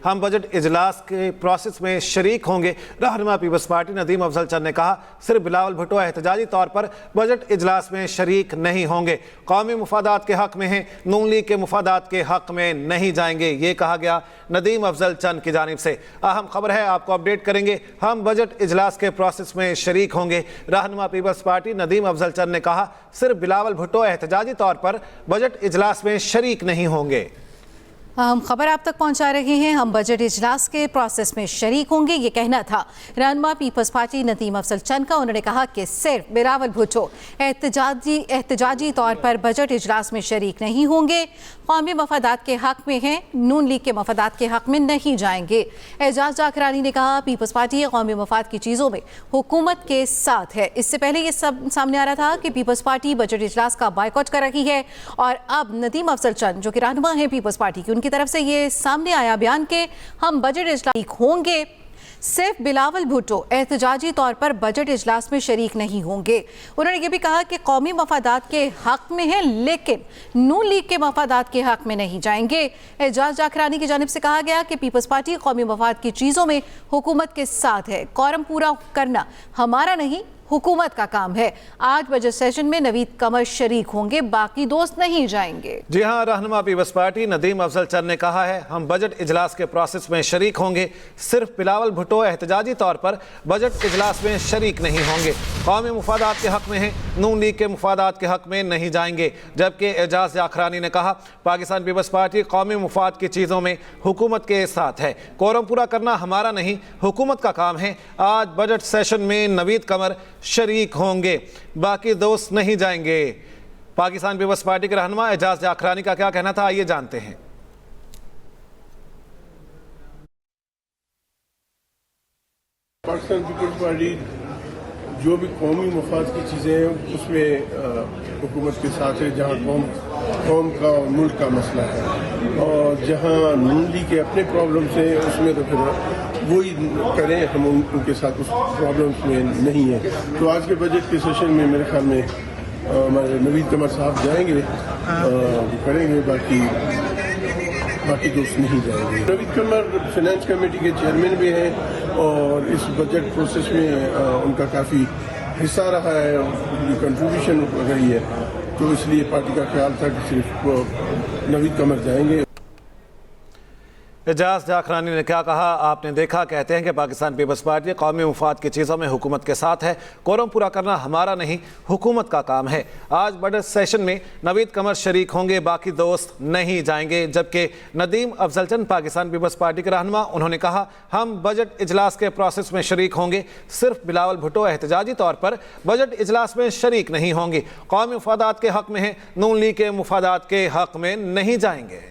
हम बजट इजलास के प्रोसेस में शरीक होंगे। रहनुमा पीपल्स पार्टी नदीम अफजल चंद ने कहा, सिर्फ बिलावल भुट्टो एहतजाजी तौर पर बजट इजलास में शरीक नहीं होंगे। कौमी मुफादात के हक में हैं, नून लीग के मुफादात के हक में नहीं जाएंगे। ये कहा गया नदीम अफजल चंद की जानिब से। अहम खबर है, आपको अपडेट करेंगे। हम बजट इजलास के प्रोसेस में शरीक होंगे। रहनुमा पीपल्स पार्टी नदीम अफजल चंद ने कहा, सिर्फ बिलावल भुट्टो एहतजाजी तौर पर बजट इजलास में शरीक नहीं होंगे। हम खबर आप तक पहुंचा रहे हैं। हम बजट इजलास के प्रोसेस में शरीक होंगे, ये कहना था रहनुमा पीपल्स पार्टी नदीम अफजल चंद का। उन्होंने कहा कि सिर्फ बिलावल भुट्टो एहतजाजी तौर पर बजट इजलास में शरीक नहीं होंगे। कौमी मफादात के हक में हैं, नून लीग के मफादात के हक में नहीं जाएंगे। एजाज जाखरानी ने कहा, पीपल्स पार्टी कौमी मफाद की चीज़ों में हुकूमत के साथ है। इससे पहले ये सब सामने आ रहा था कि पीपल्स पार्टी बजट इजलास का बायकॉट कर रही है, और अब नदीम अफजल चंद जो कि रहनुमा हैं पीपल्स पार्टी की, की तरफ से ये सामने आया बयान के हम बजट इजलास होंगे। सिर्फ बिलावल भुट्टो एहतजाजी तौर पर बजट इजलास में शरीक नहीं होंगे। उन्होंने ये भी कहा कि कौमी मफादात के हक में है, लेकिन नून लीग के मफादात के हक में नहीं जाएंगे। एजाज जाखरानी की जानिब से कहा गया कि पीपल्स पार्टी कौमी मफाद की चीज़ों में हुकूमत के साथ है। कोरम पूरा करना हमारा नहीं, हुकूमत का काम है। आज बजट सेशन में नवीद कमर शरीक होंगे, बाकी दोस्त नहीं जाएंगे। जी हां, रहनुमा पीपल्स पार्टी नदीम अफजल चंद ने कहा है, हम बजट इजलास के प्रोसेस में शरीक होंगे। सिर्फ बिलावल भुट्टो एहतजाजी तौर पर बजट इजलास में शरीक नहीं होंगे। कौमी मुफादात के हक में हैं, नून लीग के मुफादात के हक में नहीं जाएंगे। जबकि एजाज जाखरानी ने कहा, पाकिस्तान पीपल्स पार्टी कौमी मुफाद की चीज़ों में हुकूमत के साथ है। कोरम पूरा करना हमारा नहीं, हुकूमत का काम है। आज बजट सेशन में नवीद कमर शरीक होंगे, बाकी दोस्त नहीं जाएंगे। पाकिस्तान पीपल्स पार्टी के रहनुमा एजाज जाखरानी का क्या कहना था, आइए जानते हैं। पाकिस्तान पीपल्स पार्टी जो भी कौमी मफाद की चीज़ें हैं उसमें हुकूमत के साथ है। जहाँ कौम का और मुल्क का मसला है, और जहाँ नून लीग के अपने प्रॉब्लम्स हैं उसमें तो फिर वही करें, हम उनके साथ उस प्रॉब्लम्स में नहीं है। तो आज के बजट के सेशन में मेरे ख्याल में हमारे नवीद कमर साहब जाएंगे, करेंगे, बाकी दोस्त नहीं जाएंगे। नवीद कमर फाइनेंस कमेटी के चेयरमैन भी हैं, और इस बजट प्रोसेस में उनका काफ़ी हिस्सा रहा है, उनकी कंट्रीब्यूशन रही है। तो इसलिए पार्टी का ख्याल था कि सिर्फ नवीद कमर जाएंगे। एजाज जाखरानी ने क्या कहा आपने देखा। कहते हैं कि पाकिस्तान पीपल्स पार्टी कौमी मुफाद की चीज़ों में हुकूमत के साथ है। कोरम पूरा करना हमारा नहीं, हुकूमत का काम है। आज बजट सेशन में नवीद कमर शरीक होंगे, बाकी दोस्त नहीं जाएंगे। जबकि नदीम अफजल चंद पाकिस्तान पीपल्स पार्टी के रहनुमा, उन्होंने कहा, हम बजट इजलास के प्रोसेस में शरीक होंगे। सिर्फ बिलावल भुट्टो एहतजाजी तौर पर बजट इजलास में शरीक नहीं होंगे। कौमी मुफादात के हक में हैं, नून लीग के मुफादात के हक में नहीं जाएंगे।